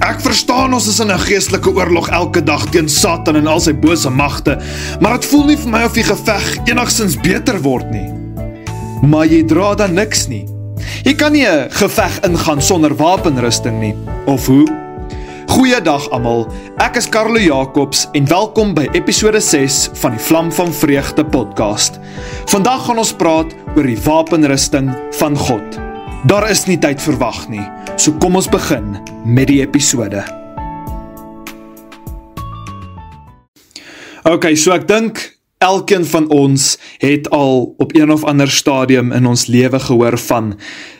Ek verstaan ons is in 'n geestelike oorlog elke dag teen Satan en al sy bose magte, maar dit voel nie vir my of die geveg enigstens beter word nie. Maar jy dra dan niks nie. Jy kan nie 'n geveg ingaan sonder wapenrusting nie, of hoe? Goeiedag almal, ek is Carlo Jacobs en welkom by episode 6 van die Vlam van Vreugde podcast. Vandag gaan ons praat oor die wapenrusting van God. Daar is nie tyd vir wag nie, so kom ons begin met die episode. Okay, so ek dink elkeen van ons het al op een of ander stadium in ons lewe gehoor van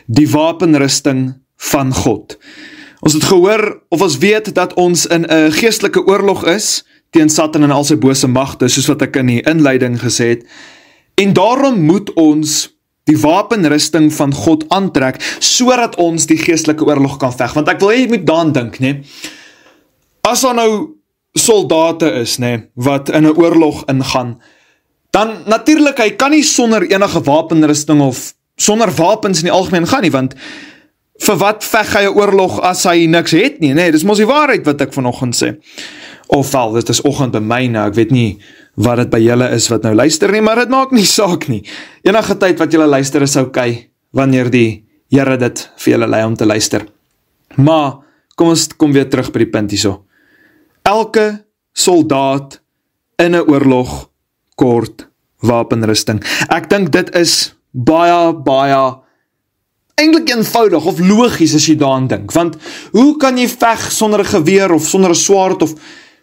die wapenrusting van God. Ons het gehoor of ons weet dat ons in 'n geestelike oorlog is teen Satan en al sy bose magte, soos wat ek in die inleiding gesê het. En daarom moet ons die wapenrusting van God aantrek, sodat ons die geestelike oorlog kan veg. Want ek wil hê jy moet daaraan dink, né? As daar nou soldate is, né, wat in 'n oorlog ingaan, dan natuurlik, hy kan nie sonder enige wapenrusting of sonder wapens in die algemeen gaan nie, want vir wat veg hy 'n oorlog as hy niks het nie, nee, dis mos die waarheid wat ek vanoggend sê. Ofwel, dit is oggend by my nou, ek weet nie wat dit by julle is wat nou luister nie, maar dit maak nie saak nie. Enige tyd wat julle luister is okay, wanneer die Here dit vir julle lei om te luister. Maar, kom ons kom weer terug by die punt hierso. Elke soldaat in 'n oorlog kort wapenrusting. Ek dink dit is baie eintlik eenvoudig of logies as jy daaraan dink, want hoe kan jy veg sonder 'n geweer of sonder 'n swaard, of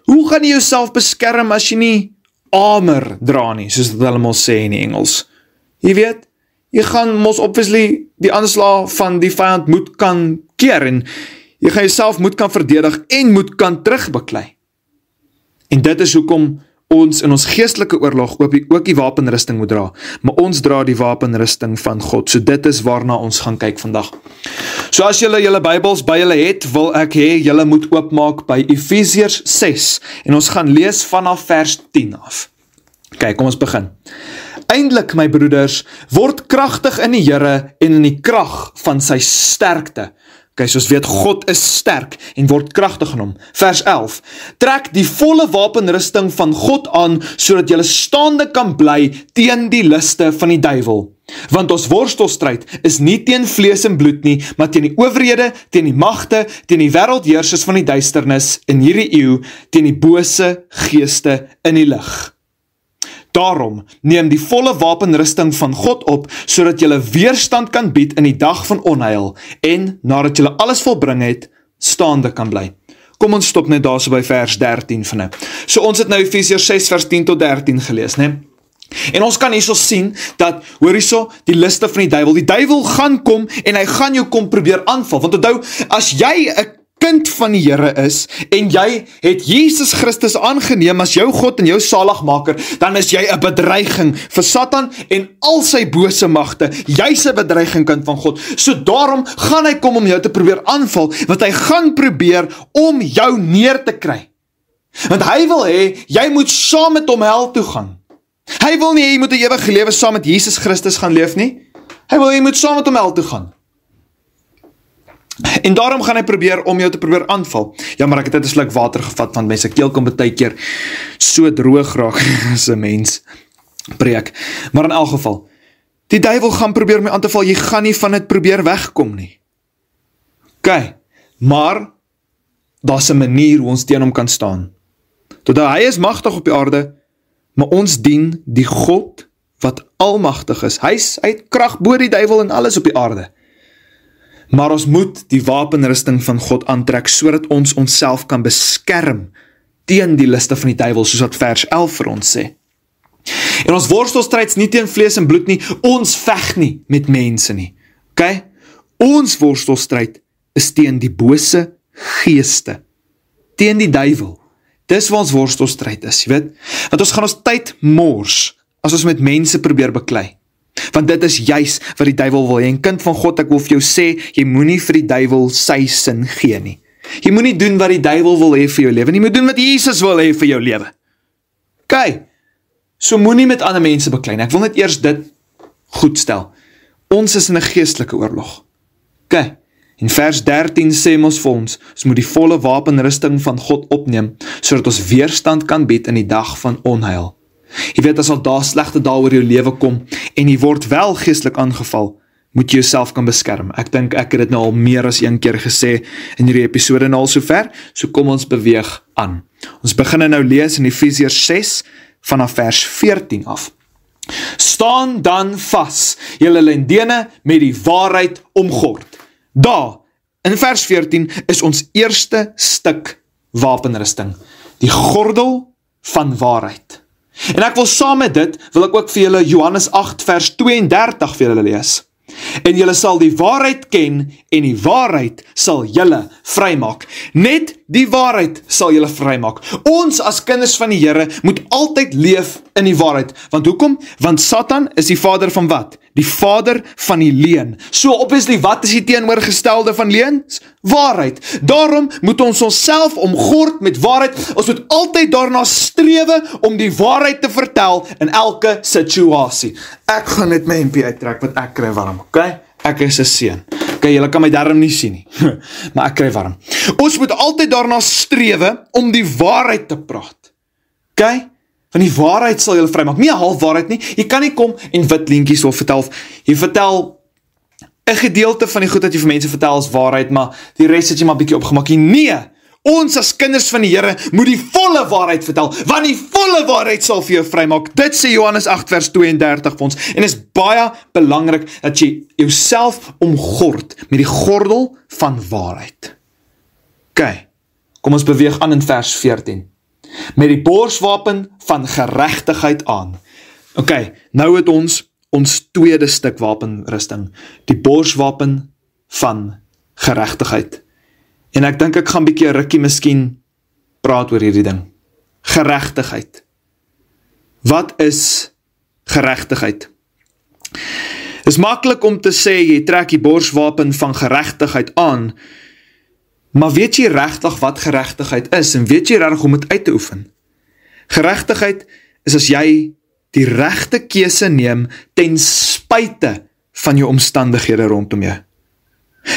hoe gaan jy jouself beskerm as jy nie armor dra nie, soos dit hulle mos sê in die Engels? Jy weet, jy gaan mos obviously die aanslag van die vyand moet kan keer, en jy gaan jouself moet kan verdedig en moet kan terugbeklei. En dit is hoekom ons in ons geestelike oorlog ook die wapenrusting moet dra, maar ons dra die wapenrusting van God, so dit is waarna ons gaan kyk vandag. So as julle Bybels by julle het, wil ek hê julle moet oopmaak by Efesiërs 6, en ons gaan lees vanaf vers 10 af. Kyk, kom ons begin. Eindelik, my broeders, word kragtig in die Here en in die krag van sy sterkte. Okay, soos weet, God is sterk en word kragtig in hom. Vers 11, trek die volle wapenrusting van God aan, sodat julle staande kan bly teen die liste van die duiwel. Want ons worstelstryd is nie teen vlees en bloed nie, maar teen die owerhede, teen die magte, teen die wêreldheersers van die duisternis in hierdie eeu, teen die bose geeste in die lig. Daarom, neem die volle wapenrusting van God op, sodat julle weerstand kan bied in die dag van onheil, en nadat julle alles volbring het, staande kan bly. Kom ons stop net daar so by vers 13 van nou. So ons het nou Efesiërs 6 vers 10 tot 13 gelees, né? En ons kan hierso sien dat, hoor hierso, die liste van die duiwel gaan kom, en hy gaan jou kom probeer aanval, want onthou, as jy 'n kind van die Here is, en jy het Jesus Christus aangeneem as jou God en jou saligmaker, dan is jy 'n bedreiging vir Satan en al sy bose magte. Jy's 'n bedreiging, kind van God. So daarom gaan hy kom om jou te probeer aanval, want hy gaan probeer om jou neer te kry. Want hy wil hê, jy moet saam met hom hel toe gaan. Hy wil nie hê jy moet 'n ewige lewe saam met Jesus Christus gaan leef nie. Hy wil hê jy moet saam met hom hel toe gaan. En daarom gaan hy probeer om jou te probeer aanval. Ja, maar ek het net 'n sluk water gevat, want mense keel kom baie keer so droog raak as 'n mens preek. Maar in elk geval, die duiwel gaan probeer om jou aan te val, jy gaan nie van dit probeer wegkom nie. Okay, maar daar's 'n manier hoe ons teen hom kan staan. Totdat hy is magtig op die aarde, maar ons dien die God wat almagtig is. Hy het krag bo die duiwel en alles op die aarde. Maar ons moet die wapenrusting van God aantrek, sodat ons onsself kan beskerm teen die liste van die duiwel, soos wat vers 11 vir ons sê. En ons worstelstryd is nie teen vlees en bloed nie, ons veg nie met mense nie. Okay? Ons worstelstryd is teen die bose geeste, teen die duiwel. Dis waar ons worstelstryd is, jy weet? Want ons gaan ons tyd mors, as ons met mense probeer beklei. Want dit is juis wat die duiwel wil hê. En kind van God, ek wil vir jou sê, jy moenie vir die duiwel sy sin gee nie. Jy moenie doen wat die duiwel wil hê vir jou lewe nie, jy moet doen wat Jesus wil hê vir jou lewe. Okay, so moenie met ander mense beklei nie. Ek wil net eers dit goed stel. Ons is in 'n geestelike oorlog. Okay, En vers 13 sê ons vir ons moet die volle wapenrusting van God opneem, sodat ons weerstand kan bied in die dag van onheil. Jy weet, as al daar slegte dae oor jou lewe kom, en jy word wel geestelik aangeval, moet jy jouself kan beskerm. Ek dink ek het dit nou al meer as een keer gesê in hierdie episode nou al sover, so kom ons beweeg aan. Ons begin nou lees in Efesiërs 6 vanaf vers 14 af. Staan dan vas, julle lendene met die waarheid omgord. Daar, in vers 14, is ons eerste stuk wapenrusting, die gordel van waarheid. En ek wil saam met dit, wil ek ook vir julle Johannes 8 vers 32 vir julle lees. En julle sal die waarheid ken, en die waarheid sal julle vrymaak. Net die waarheid sal julle vrymaak. Ons as kinders van die Here moet altyd leef in die waarheid. Want hoekom? Want Satan is die vader van wat? Die vader van die leuen. So obviously, wat is die teenoorgestelde van leuns? Waarheid. Daarom moet ons onsself omgord met waarheid. Ons moet altyd daarna strewe om die waarheid te vertel in elke situasie. Ek gaan net my MP uittrek, want ek kry warm, okay? Ek is 'n seun. Okay, julle kan my darm nie sien nie, maar ek kry warm. Ons moet altyd daarna strewe om die waarheid te praat. Okay? Van die waarheid sal julle vrymaak. Nie 'n halfwaarheid nie. Jy kan nie kom en wit leentjies wil vertel. Jy vertel 'n gedeelte van die goed wat jy vir mense vertel as waarheid, maar die res het jy maar bietjie opgemaak. Nee, ons as kinders van die Here moet die volle waarheid vertel, want die volle waarheid sal vir jou vrymaak. Dit sê Johannes 8 vers 32 vir ons. En is baie belangrik dat jy jouself omgord met die gordel van waarheid. Okay, kom ons beweeg aan in vers 14. Met die borswapen van geregtigheid aan. Okay, nou het ons tweede stuk wapenrusting, die borswapen van geregtigheid. En ek dink ek gaan bietjie 'n rukkie miskien praat oor hierdie ding. Geregtigheid. Wat is geregtigheid? Is maklik om te sê jy trek die borswapen van geregtigheid aan, maar weet jy regtig wat geregtigheid is en weet jy regtig om dit uit te oefen? Geregtigheid is as jy die regte keuse neem ten spyte van jou omstandighede rondom jou.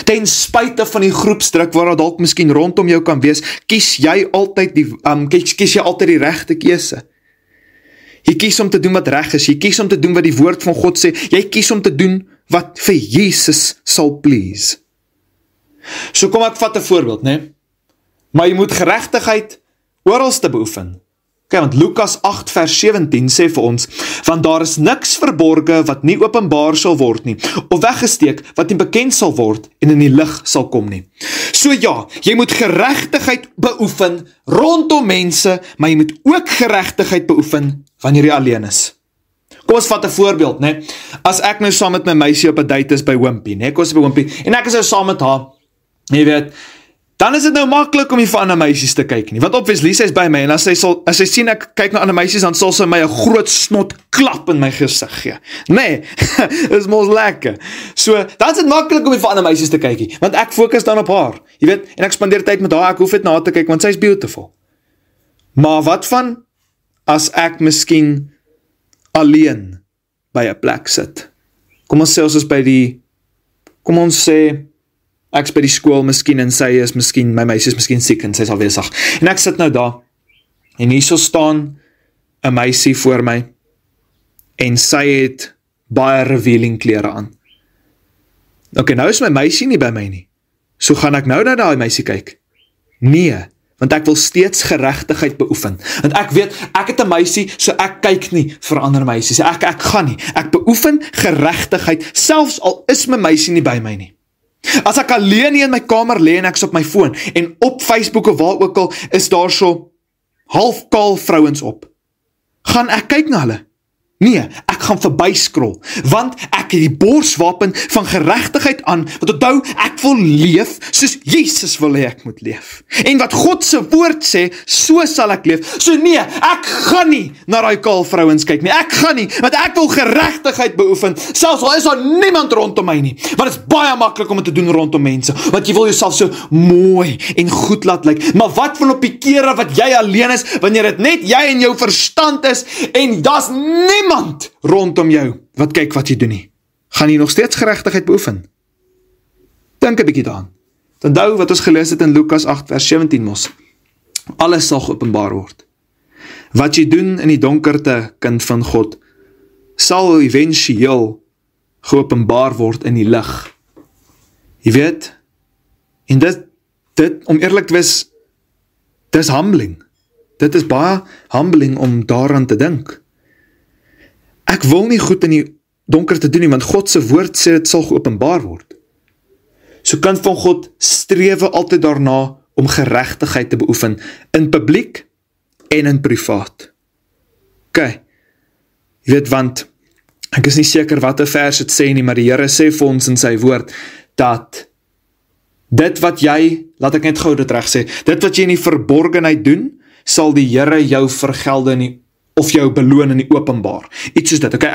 Ten spyte van die groepsdruk waar daar dalk miskien rondom jou kan wees, kies jy altyd die regte keuse. Jy kies om te doen wat reg is, jy kies om te doen wat die woord van God sê, jy kies om te doen wat vir Jesus sal please. So kom ek vat 'n voorbeeld, né? Maar jy moet geregtigheid oralste beoefen. Okay, want Lukas 8 vers 17 sê vir ons, want daar is niks verborge wat nie openbaar sal word nie, of weggesteek wat nie bekend sal word en in die lig sal kom nie. So ja, jy moet geregtigheid beoefen rondom mense, maar jy moet ook geregtigheid beoefen wanneer jy alleen is. Kom ons vat 'n voorbeeld, né? As ek nou saam met my meisie op 'n date is by Wimpy, né? Ek was by Wimpy en ek is nou saam met haar. Jy weet, dan is dit nou maklik om nie vir ander meisies te kyk nie, want obviously sy is by my, en as sy sien ek kyk na ander meisies, dan sal sy my 'n groot snot klap in my gesig gee. Nee, is mos lekker. So, dan is dit maklik om nie vir ander meisies te kyk nie, want ek fokus dan op haar, jy weet, en ek spandeer tyd met haar, ek hoef net na haar te kyk, want sy is beautiful. Maar wat van, as ek miskien alleen by 'n plek sit? Kom ons sê, ek is by die skool miskien en my meisie is miskien siek en sy is afwesig. En ek sit nou daar en hierso staan 'n meisie voor my en sy het baie revealing klere aan. Okay, nou is my meisie nie by my nie. So gaan ek nou na daai meisie kyk? Nee, want ek wil steeds geregtigheid beoefen. Want ek weet, ek het 'n meisie, so ek kyk nie vir ander meisies. Ek gaan nie. Ek beoefen geregtigheid, selfs al is my meisie nie by my nie. As ek alleen in my kamer lê en ek is op my foon, en op Facebook of waar ook al, is daar so halfkaal vrouens op, gaan ek kyk na hulle? Nee, ek gaan verby scroll, want ek het die borswapen van geregtigheid aan, want onthou, ek wil leef soos Jesus wil hê ek moet leef. En wat God se woord sê, so sal ek leef. So nee, ek gaan nie na daai kaal vrouens kyk nie. Ek gaan nie, want ek wil geregtigheid beoefen, selfs al is daar niemand rondom my nie. Want dit is baie maklik om dit te doen rondom mense, want jy wil jouself so mooi en goed laat lyk. Maar wat van op die kere wat jy alleen is, wanneer dit net jy en jou verstand is, en daar's niemand rondom jou wat kyk wat jy doen nie. Gaan jy nog steeds geregtigheid beoefen? Dink 'n bietjie daaraan. Onthou wat ons gelees het in Lukas 8 vers 17 mos. Alles sal geopenbaar word. Wat jy doen in die donkerte, kind van God, sal eventueel geopenbaar word in die lig. Jy weet, en dit om eerlik te wees, dit is humbling. Dit is baie humbling om daaraan te dink. Ek wil nie goed in die donkerte doen nie, want God se woord sê dit sal geopenbaar word. So kind van God strewe altyd daarna om geregtigheid te beoefen in publiek en in privaat. OK, jy weet, want ek is nie seker wat 'n vers het sê nie, maar die Here sê vir ons in sy woord, dat dit wat jy, laat ek net gou dit reg sê, dit wat jy in die verborgenheid doen, sal die Here jou vergelde of jou beloon in die openbaar. Iets soos dit, okay,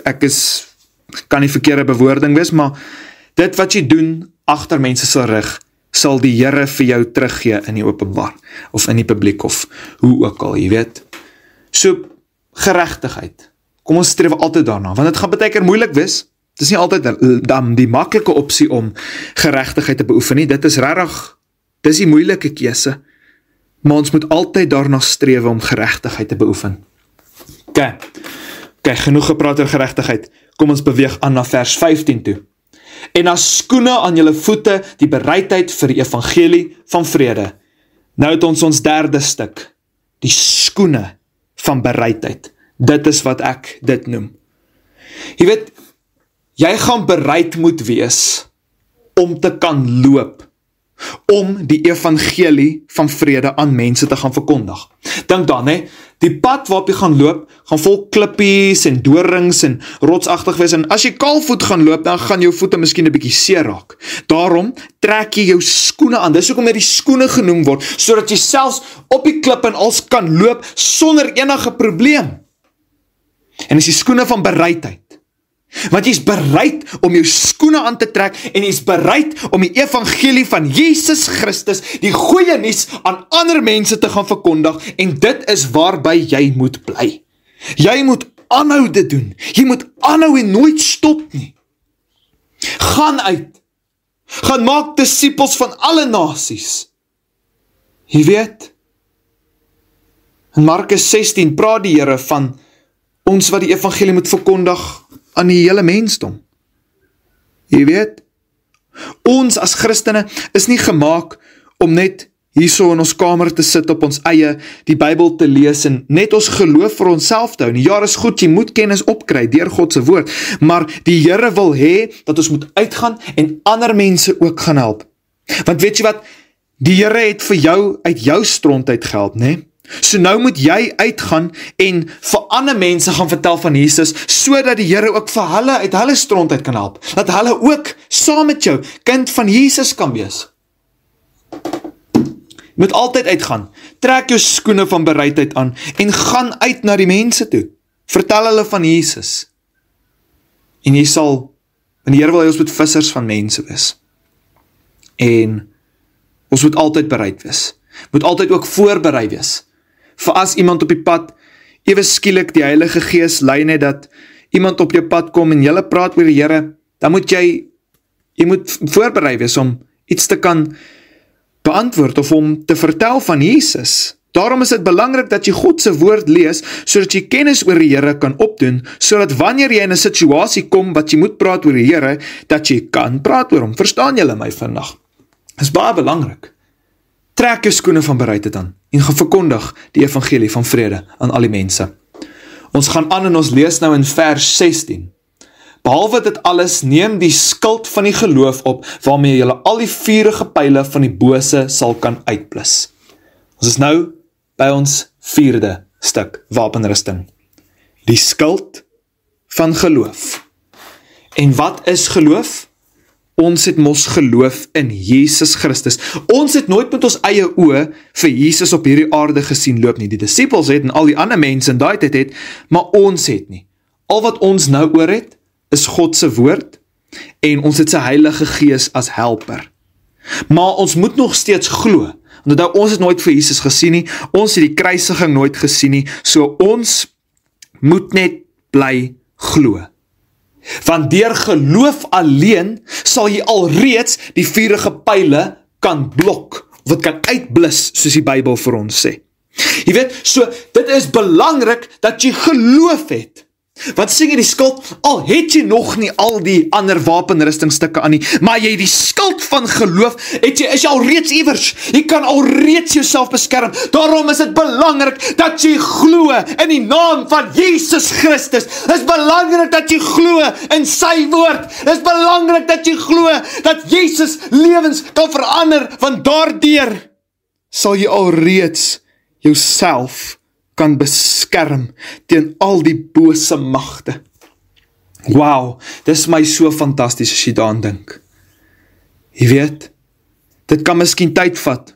ek kan nie verkeerde bewoording wees, maar dit wat jy doen agter mense se rug, sal die Here vir jou teruggee in die openbaar, of in die publiek, of hoe ook al, jy weet. So, geregtigheid. Kom ons streef altyd daarna, want dit gaan baie keer moeilik wees. Dit is nie altyd dan die maklike opsie om geregtigheid te beoefen nie. Dit is regtig, dis die moeilike keuse. Maar ons moet altyd daarna streef om geregtigheid te beoefen. OK, genoeg gepraat oor geregtigheid. Kom ons beweeg aan na vers 15 toe. En as skoene aan julle voete die bereidheid vir die evangelie van vrede. Nou het ons derde stuk, die skoene van bereidheid. Dit is wat ek dit noem. Jy weet, jy gaan bereid moet wees om te kan loop, om die evangelie van vrede aan mense te gaan verkondig. Dink dan, die pad waarop jy gaan loop, gaan vol klippies en dorings en rotsagtig wees, en as jy kaalvoet gaan loop, dan gaan jou voete miskien 'n bietjie seer raak. Daarom trek jy jou skoene aan, dis hoekom die skoene genoem word, sodat jy selfs op die klip en als kan loop, sonder enige probleem. En dis die skoene van bereidheid. Want jy is bereid om jou skoene aan te trek en jy is bereid om die evangelie van Jesus Christus, die goeie nuus aan ander mense te gaan verkondig, en dit is waarby jy moet bly. Jy moet aanhou dit doen. Jy moet aanhou en nooit stop nie. Gaan uit. Gaan maak disippels van alle nasies. Jy weet, in Markus 16 praat die Here van ons wat die evangelie moet verkondig aan die hele mensdom. Jy weet, ons as Christene is nie gemaak om net hierso in ons kamer te sit op ons eie, die Bybel te lees en net ons geloof vir onsself te hou. Ja, is goed, jy moet kennis opkry deur God se woord, maar die Here wil hê dat ons moet uitgaan en ander mense ook gaan help. Want weet jy wat, die Here het vir jou uit jou stront uit gehelp, né? So nou moet jy uitgaan en vir ander mense gaan vertel van Jesus, sodat die Here ook vir hulle uit hulle stront uit kan help. Dat hulle ook saam met jou kind van Jesus kan wees. Jy moet altyd uitgaan. Trek jou skoene van bereidheid aan en gaan uit na die mense toe. Vertel hulle van Jesus. En jy sal, want die Here wil hê ons moet vissers van mense wees. En ons moet altyd bereid wees. Moet altyd ook voorberei wees. Vir as iemand op die pad, ewe skielik die Heilige Gees lei net dat iemand op jou pad kom en julle praat oor die Here, dan moet jy moet voorberei wees om iets te kan beantwoord of om te vertel van Jesus. Daarom is dit belangrik dat jy God se woord lees, sodat jy kennis oor die Here kan opdoen, sodat wanneer jy in 'n situasie kom wat jy moet praat oor die Here, dat jy kan praat oor hom. Verstaan julle my vandag? Dit is baie belangrik. Trek jou skoene van bereidheid aan en gaan verkondig die evangelie van vrede aan al die mense. Ons gaan aan en ons lees nou in vers 16. Behalwe dit alles, neem die skild van die geloof op, waarmee julle al die vuurige pyle van die bose sal kan uitblus. Ons is nou by ons 4de stuk wapenrusting. Die skild van geloof. En wat is geloof? Ons het mos geloof in Jesus Christus. Ons het nooit met ons eie oë vir Jesus op hierdie aarde gesien loop nie. Die disippels het en al die ander mense in daai tyd het, maar ons het nie. Al wat ons nou oor het, is God se woord en ons het sy Heilige Gees as helper. Maar ons moet nog steeds glo. Want ons het nooit vir Jesus gesien nie, ons het die kruisiging nooit gesien nie, so ons moet net bly glo. Want deur geloof alleen sal jy alreeds die vuurige pyle kan blok, of dit kan uitblus, soos die Bybel vir ons sê. Jy weet, so, dit is belangrik dat jy geloof het. Want sien jy die skuld, al het jy nog nie al die ander wapenrustingstukke aan nie, maar jy die skuld van geloof, is jy al reeds iewers, jy kan al reeds jouself beskerm, daarom is dit belangrik dat jy glo in die naam van Jesus Christus, dit is belangrik dat jy glo in sy woord, dit is belangrik dat jy glo dat Jesus lewens kan verander, want daardeur sal jy al reeds jouself kan beskerm teen al die bose magte. Wow, dis my so fantasties as jy daaraan dink. Jy weet, dit kan miskien tyd vat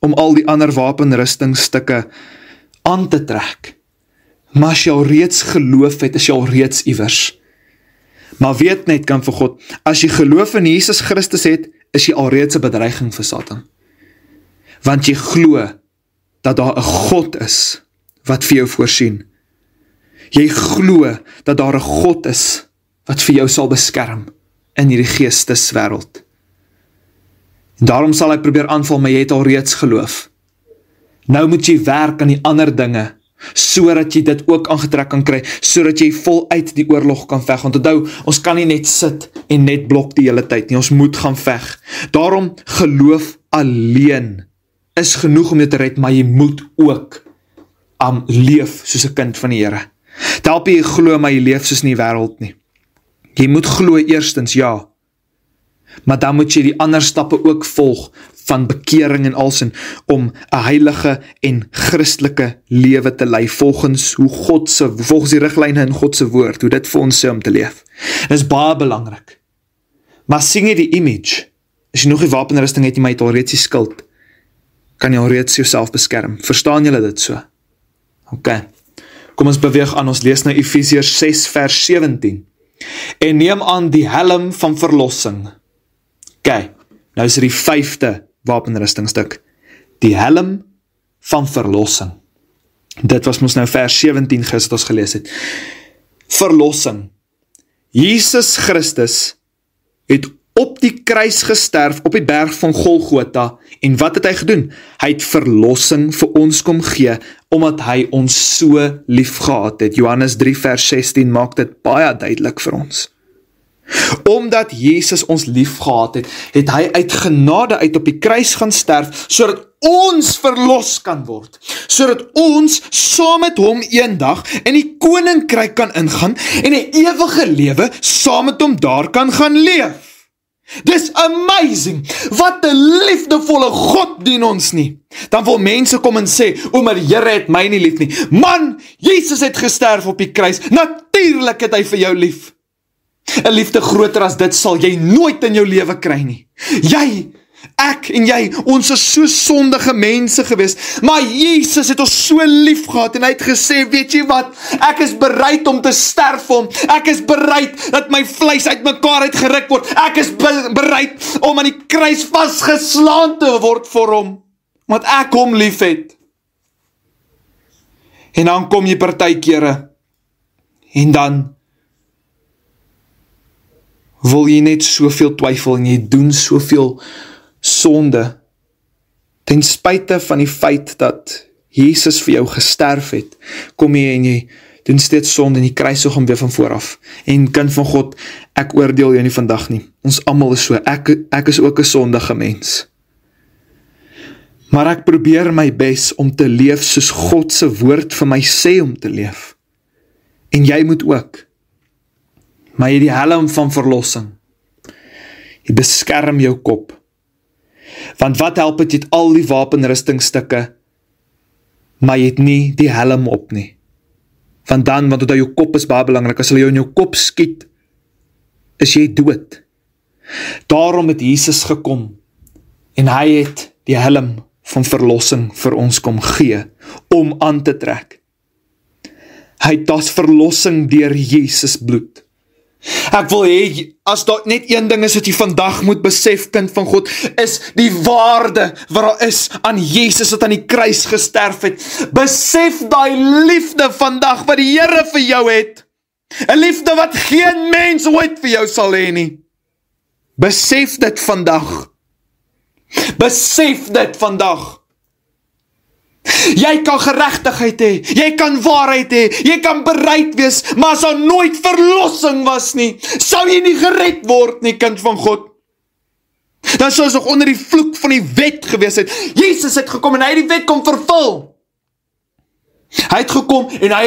om al die ander wapenrustingstukke aan te trek. Maar as jy al reeds geloof het, is jy al reeds iewers. Maar weet net, kind van God, as jy geloof in Jesus Christus het, is jy al reeds 'n bedreiging vir Satan. Want jy glo dat daar 'n God is wat vir jou voorsien. Jy glo dat daar 'n God is wat vir jou sal beskerm in hierdie geesteswêreld. En daarom sal hy probeer aanval, maar jy het al reeds geloof. Nou moet jy werk aan die ander dinge, sodat jy dit ook aangetrek kan kry, sodat jy voluit die oorlog kan veg. Want onthou, ons kan nie net sit en net blok die hele tyd nie, ons moet gaan veg. Daarom geloof alleen is genoeg om jou te red, maar jy moet ook leef soos 'n kind van die Here. Dit help jy glo, maar jy leef soos in die wêreld nie. Jy moet glo eerstens, ja, maar dan moet jy die ander stappe ook volg van bekering en alsin om 'n heilige en Christelike lewe te lei volgens volgens die riglyne in God se woord, hoe dit vir ons sê om te leef. Dit is baie belangrik. Maar sien jy die image? As jy nog die wapenrusting het, jy maar het al reeds die skuld, kan jy al reeds jouself beskerm. Verstaan julle dit so? Ok, kom ons beweeg aan, ons lees nou Efesiërs 6 vers 17. En neem aan die helm van verlossing. Ok, nou is die 5de wapenrustingstuk. Die helm van verlossing. Dit was ons nou vers 17 gister ons gelees het. Verlossing. Jesus Christus het op die kruis gesterf op die berg van Golgotha, en wat het hy gedoen? Hy het verlossing vir ons kom gee, omdat hy ons so lief gehad het. Johannes 3 vers 16 maak dit baie duidelik vir ons. Omdat Jesus ons lief gehad het, het hy uit genade uit op die kruis gaan sterf, sodat ons verlos kan word, sodat ons saam met hom eendag in die koninkryk kan ingaan, en 'n ewige lewe saam met hom daar kan gaan leef. Dis amazing, wat 'n liefdevolle God dien ons nie. Dan wil mense kom en sê, maar die Here het my nie lief nie. Man, Jesus het gesterf op die kruis, natuurlik het hy vir jou lief. 'n liefde groter as dit sal jy nooit in jou lewe kry nie. Jy, ek en jy, ons is so sondige mense gewees, maar Jesus het ons so lief gehad, en hy het gesê, weet jy wat, ek is bereid om te sterf vir hom, ek is bereid dat my vleis uit mekaar uitgeruk word, ek is bereid om aan die kruis vasgeslaan te word vir hom, want ek hom lief het. En dan kom jy partykeere, en dan wil jy net soveel twyfel, en jy doen soveel sonde, ten spyte van die feit dat Jesus vir jou gesterf het, kom jy en jy doen steeds sonde, en jy kruisig hom weer van vooraf. En kind van God, ek oordeel jou nie vandag nie, ons almal is so, ek is ook 'n sondige mens. Maar ek probeer my bes om te leef soos God se woord vir my sê om te leef. En jy moet ook. Maar jy die helm van verlossing. Jy beskerm jou kop. Want wat help het, jy het al die wapenrustingstukke, maar jy het nie die helm op nie. Want jou kop is baie belangrik, as hulle jou in jou kop skiet, is jy dood. Daarom het Jesus gekom, en hy het die helm van verlossing vir ons kom gee, om aan te trek. Hy het as verlossing deur Jesus bloed. Ek wil hê, as daar net een ding is wat jy vandag moet besef, kind van God, is die waarde wat daar is aan Jesus wat aan die kruis gesterf het. Besef daai liefde vandag wat die Here vir jou het. 'n liefde wat geen mens ooit vir jou sal hê nie. Besef dit vandag. Besef dit vandag. Jy kan geregtigheid hê, jy kan waarheid hê, jy kan bereid wees, maar as daar nooit verlossing was nie, sou jy nie gered word nie, kind van God. Dan sou ons nog onder die vloek van die wet gewees het. Jesus het gekom en hy het die wet kom vervul. Hy het gekom en hy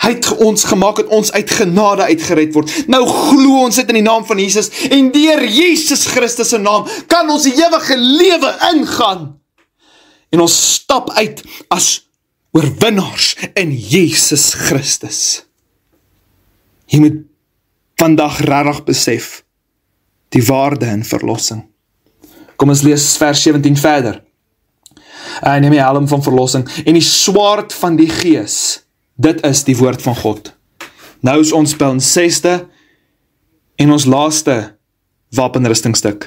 het ons gemaak dat ons uit genade uitgered word. Nou glo ons dit in die naam van Jesus en deur Jesus Christus se naam kan ons die ewige lewe ingaan. En ons stap uit as oorwinnaars in Jesus Christus. Jy moet vandag regtig besef die waarde in verlossing. Kom ons lees vers 17 verder. Neem die helm van verlossing en die swaard van die Gees. Dit is die woord van God. Nou is ons by ons 6de en ons laaste wapenrustingstuk.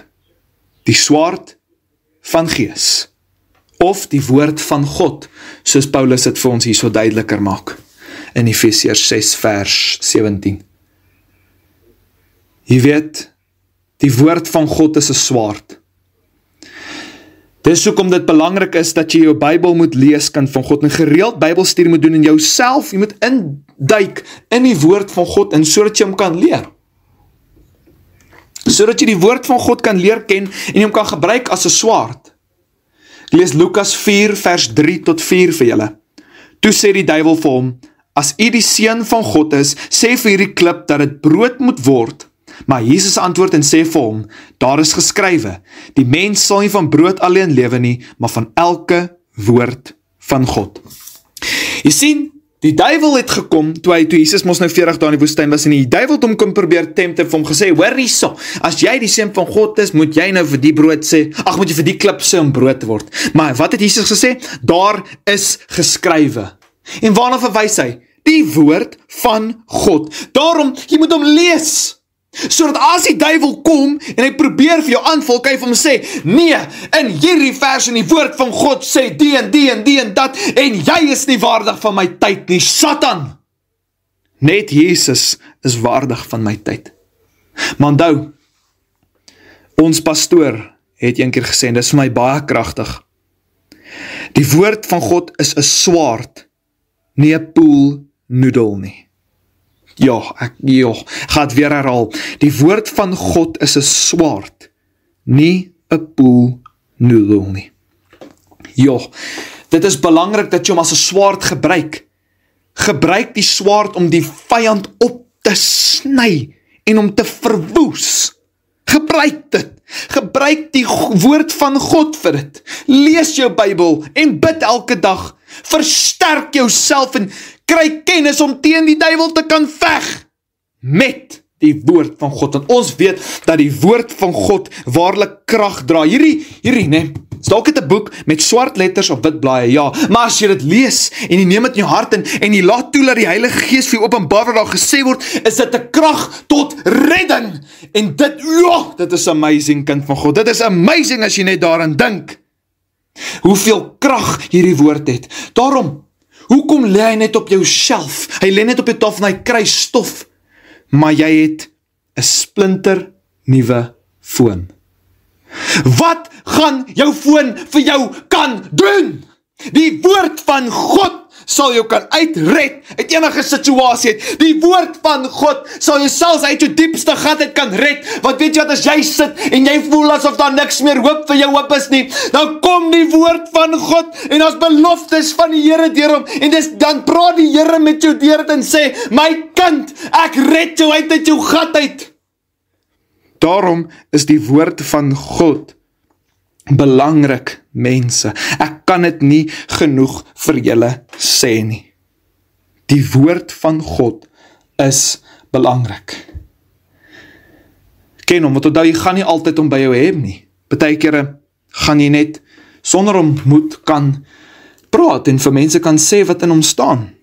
Die swaard van Gees. Of die woord van God, soos Paulus het vir ons hier so duideliker maak, in Efesiërs 6 vers 17. Jy weet, die woord van God is 'n swaard. Dis hoekom dit belangrik is, dat jy jou Bybel moet lees, kind van God, en gereeld Bybelstudie moet doen in jouself, jy moet induik in die woord van God, en sodat jy hom kan leer. Sodat jy die woord van God kan leer ken, en hom kan gebruik as 'n swaard. Ek lees Lukas 4 vers 3 tot 4 vir julle. Toe sê die duiwel vir hom, as u die seun van God is, sê vir hierdie klip dat dit brood moet word. Maar Jesus antwoord en sê vir hom, daar is geskrywe, die mens sal nie van brood alleen lewe nie, maar van elke woord van God. Jy sien, die duiwel het gekom, toe Jesus mos nou 40 dae in die woestyn was, en die duiwel het hom kom probeer tempt en vir hom gesê, hoor hierso, as jy die seun van God is, moet jy nou vir die brood sê, moet jy vir die klip sê om brood te word. Maar wat het Jesus gesê? Daar is geskrywe. En waarna verwys hy? Die woord van God. Daarom, jy moet hom lees, sodat as die duiwel kom, en hy probeer vir jou aanval, kan hy vir hom sê, nee, in hierdie vers in die woord van God sê die en die en die en dat, en jy is nie waardig van my tyd nie, Satan. Net Jesus is waardig van my tyd. Maar onthou, ons pastoor het een keer gesê, en dit is vir my baie kragtig, die woord van God is 'n swaard, nie 'n poolnoedel nie. Ek gaan het weer herhaal. Die woord van God is 'n swaard, nie 'n poolnoedel nie. Dit is belangrik dat jy hom as 'n swaard gebruik. Gebruik die swaard om die vyand op te sny en om te verwoes. Gebruik dit. Gebruik die woord van God vir dit. Lees jou Bybel en bid elke dag. Versterk jouself en kry kennis om teen die duiwel te kan veg met die woord van God. En ons weet dat die woord van God waarlik krag dra. Hierdie, nee, is dalk 'n boek met swart letters op wit blaaie, ja, maar as jy dit lees en jy neem dit in jou hart en jy laat toe dat die Heilige Gees vir jou openbaar wat daar gesê word, is dit 'n krag tot redding. En dit is amazing, kind van God. Dit is amazing as jy net daaraan dink. Hoeveel krag hierdie woord het. Daarom, hoekom lê hy net op jou shelf? Hy lê net op jou tafel en hy kry stof. Maar jy het 'n splinter nuwe foon. Wat gaan jou foon vir jou kan doen? Die woord van God sal jou kan uitred uit enige situasie uit. Die woord van God sal jou selfs uit jou diepste gat uit kan red. Want weet jy wat, as jy sit en jy voel asof daar niks meer hoop vir jou hoop is nie, dan kom die woord van God en as beloftes van die Here deur hom, en dan praat die Here met jou deur dit en sê, my kind, ek red jou uit jou gat uit. Daarom is die woord van God belangrik, mense. Ek kan dit nie genoeg vir julle sê nie. Die woord van God is belangrik. Ken hom, want onthou, jy gaan nie altyd om by jou hê nie. Partykeer gaan jy net sonder hom moet kan praat en vir mense kan sê wat in hom staan.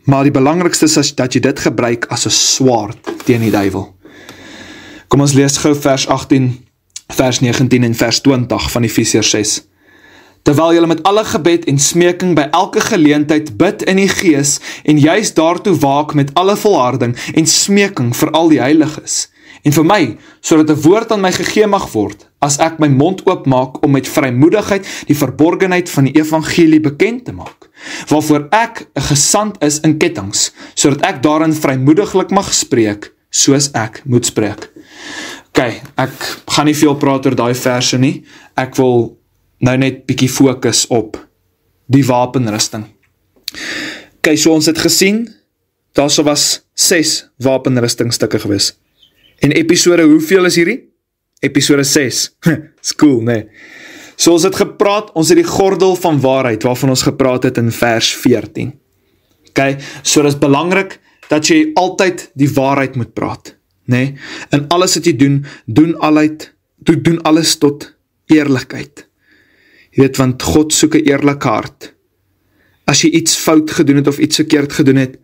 Maar die belangrikste is dat jy dit gebruik as 'n swaard teen die duiwel. Kom ons lees gou vers 18, vers 19 en vers 20 van Efesiërs 6. Terwyl julle met alle gebed en smeking by elke geleentheid bid in die Gees en juis daartoe waak met alle volharding en smeking vir al die heiliges En vir my, sodat 'n woord aan my gegee mag word, as ek my mond oopmaak om met vrymoedigheid die verborgenheid van die evangelie bekend te maak, waarvoor ek 'n gesant is in kettinge, sodat ek daarin vrymoediglik mag spreek, soos ek moet spreek. Ok, ek gaan nie veel praat oor daai verse nie, ek wil nou net bietjie fokus op die wapenrusting. Ok, so ons het gesien, daar was 6 wapenrustingstukke gewees. En episode, hoeveel is hierdie? Episode 6. Is cool, nee. So ons het gepraat, ons het die gordel van waarheid, waarvan ons gepraat het in vers 14. Ok, so dit is belangrik, dat jy altyd die waarheid moet praat. Nee? En alles wat jy doen alles tot eerlikheid. Jy weet, want God soek 'n eerlike hart. As jy iets fout gedoen het, of iets verkeerd gedoen het,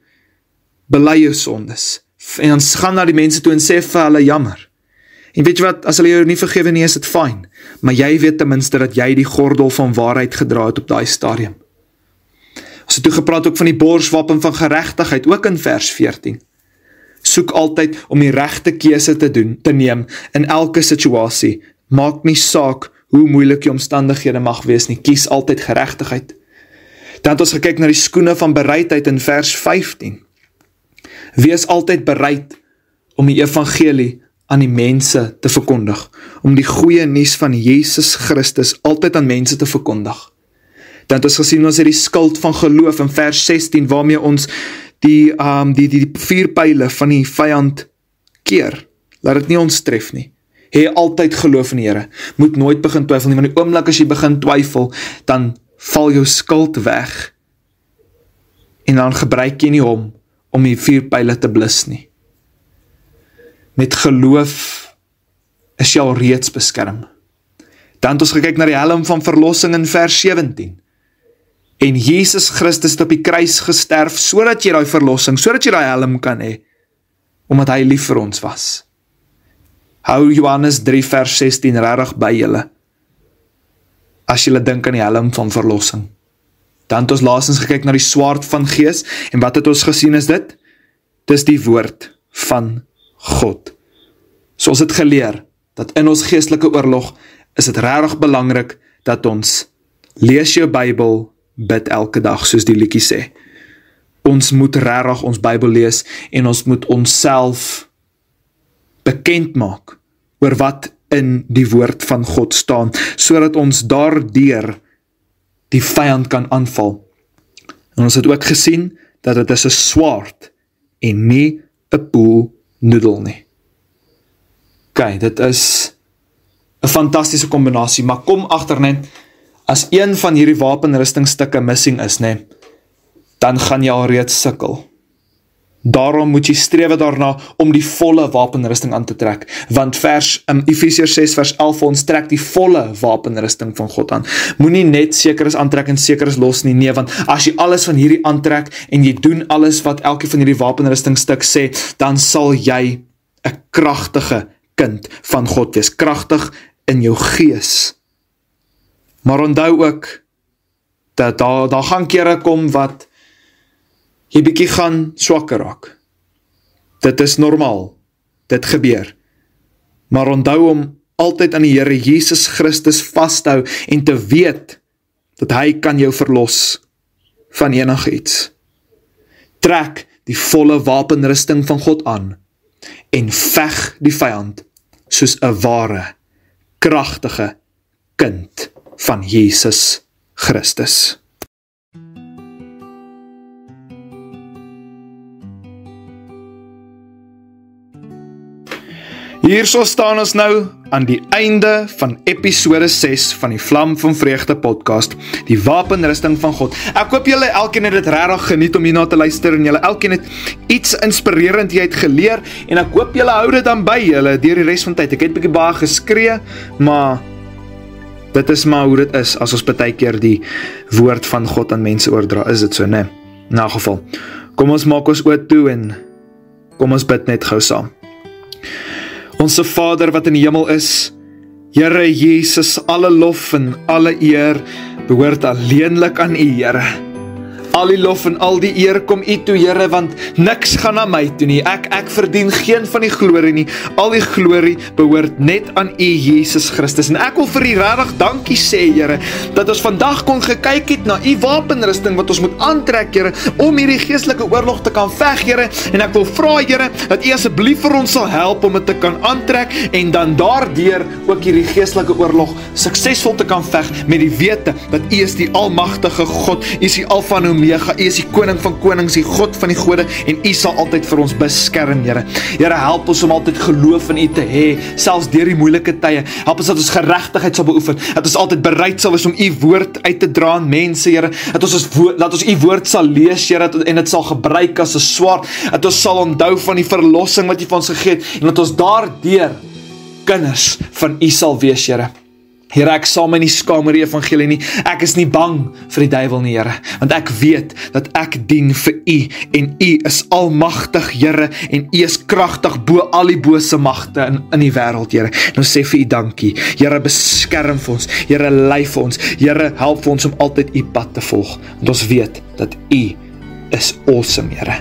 bely jou sondes. En dan gaan na die mense toe en sê vir hulle jammer. En weet jy wat, as hulle jou nie vergewe nie, is dit fyn. Maar jy weet ten minste dat jy die gordel van waarheid gedra het op daai stadium. Ons het toe gepraat ook van die borswapen van geregtigheid, ook in vers 14. Soek altyd om die regte keuse te neem in elke situasie. Maak nie saak hoe moeilik die omstandighede mag wees nie, kies altyd geregtigheid. Dan het ons gekyk na die skoene van bereidheid in vers 15. Wees altyd bereid om die evangelie aan die mense te verkondig, om die goeie nuus van Jesus Christus altyd aan mense te verkondig. Dan het ons gesien, ons het die skild van geloof in vers 16, waarmee ons die 4 pyle van die vyand keer. Laat dit nie ons tref nie. Hê altyd geloof in die Here. Moet nooit begin twyfel nie, want die oomblik as jy begin twyfel, dan val jou skild weg. En dan gebruik jy nie hom om die 4 pyle te blus nie. Met geloof is jy al reeds beskerm. Dan het ons gekyk na die helm van verlossing in vers 17. En Jesus Christus het op die kruis gesterf, sodat jy daai verlossing, sodat jy daai helm kan hê, omdat hy lief vir ons was. Hou Johannes 3 vers 16 regtig by julle, as julle dink aan die helm van verlossing. Dan het ons laasens gekyk na die swaard van gees, en wat het ons gesien is dit? Dis die woord van God. So ons het geleer, dat in ons geestelike oorlog, is dit regtig belangrik, dat ons lees jou Bybel, bid elke dag, soos die liedjie sê. Ons moet regtig ons Bybel lees, en ons moet onsself bekend maak, oor wat in die woord van God staan, sodat ons daardeur die vyand kan aanval. En ons het ook gesien, dat dit is 'n swaard, en nie 'n poolnoedel nie. Ok, dit is 'n fantastiese kombinasie, maar kom agter net, as een van hierdie wapenrustingstukke missing is, dan gaan jy alreeds sukkel. Daarom moet jy strewe daarna om die volle wapenrusting aan te trek, want Efesiërs 6 vers 11 ons trek die volle wapenrusting van God aan. Moenie net sekeres aantrek en sekeres los nie, nee, want as jy alles van hierdie aantrek en jy doen alles wat elke van hierdie wapenrustingstuk sê, dan sal jy 'n kragtige kind van God wees, kragtig in jou gees. Maar onthou ook, dat daar gaan kere kom wat jy bietjie gaan swakker raak. Dit is normaal, dit gebeur. Maar onthou om altyd aan die Here Jesus Christus vashou en te weet, dat hy kan jou verlos van enigiets. Trek die volle wapenrusting van God aan, en veg die vyand, soos 'n ware, kragtige kind van Jesus Christus. Hierso staan ons nou aan die einde van episode 6 van die Vlam van Vreugde podcast, die wapenrusting van God. Ek hoop julle elkeen het dit regtig geniet om hierna te luister, en julle elkeen het iets inspirerend uit geleer, en ek hoop julle hou dit dan by julle deur die res van tyd. Ek het bietjie baie geskree, maar dit is maar hoe dit is, as ons baie keer die woord van God aan mense oordra, is dit so, nee? In elk geval, kom ons maak ons oë toe, en kom ons bid net gou saam. Onse Vader wat in die hemel is, Here Jesus, alle lof en alle eer behoort alleenlik aan U, Here. Al die lof en al die eer kom U toe, Here, want niks gaan na my toe nie. Ek verdien geen van die glorie nie. Al die glorie behoort net aan U, Jesus Christus. En ek wil vir U regtig dankie sê, Here, dat ons vandag kon gekyk het na U wapenrusting wat ons moet aantrek, Here, om hierdie geestelike oorlog te kan veg, Here. En ek wil vra, Here, dat U asseblief vir ons sal help om dit te kan aantrek en dan daardeur ook hierdie geestelike oorlog suksesvol te kan veg met die wete dat U is die almagtige God, U is die Alfa en Omega, U is die koning van konings, die God van die gode, en U sal altyd vir ons beskerm, Here. Here, help ons om altyd geloof in U te hê, selfs deur die moeilike tye. Help ons dat ons geregtigheid sal beoefen, dat ons altyd bereid sal wees om U woord uit te dra aan mense, Here, dat ons U woord sal lees, Here, en dit sal gebruik as 'n swaard, dat ons sal onthou van die verlossing wat U vir ons gegee het, en dat ons daardeur kinders van U sal wees, Here. Here, ek sal my nie skaam oor die evangelie nie. Ek is nie bang vir die duiwel nie, Here, want ek weet dat ek dien vir U, en U is almagtig, Here, en U is kragtig bo al die bose magte in die wêreld, Here. En ons sê vir U dankie. Here, beskerm vir ons. Here, lei vir ons. Here, help vir ons om altyd U pad te volg, want ons weet dat U is awesome, Here.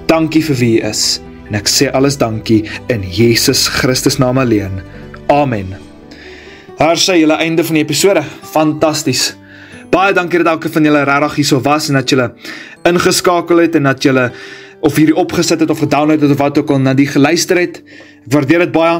Dankie vir wie U is, en ek sê alles dankie in Jesus Christus naam alleen. Amen. Daar sê julle einde van die episode. Fantasties. Baie dankie dat elke van julle regtig hierso was en dat julle ingeskakel het en dat julle of hierdie opgesit het of gedownload het of wat ook al na die geluister het. Ek waardeer dit baie.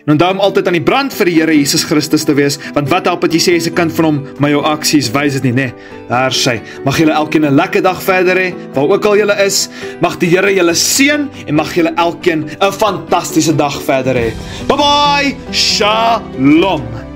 En onthou om altyd aan die brand vir die Here Jesus Christus te wees, want wat help het jy sê jy's 'n kind van hom, maar jou aksies wys dit nie, né? Daar sê. Mag julle elkeen 'n lekker dag verder hê, waar ook al julle is. Mag die Here julle seën en mag julle elkeen 'n fantastiese dag verder hê. Bye bye. Shalom.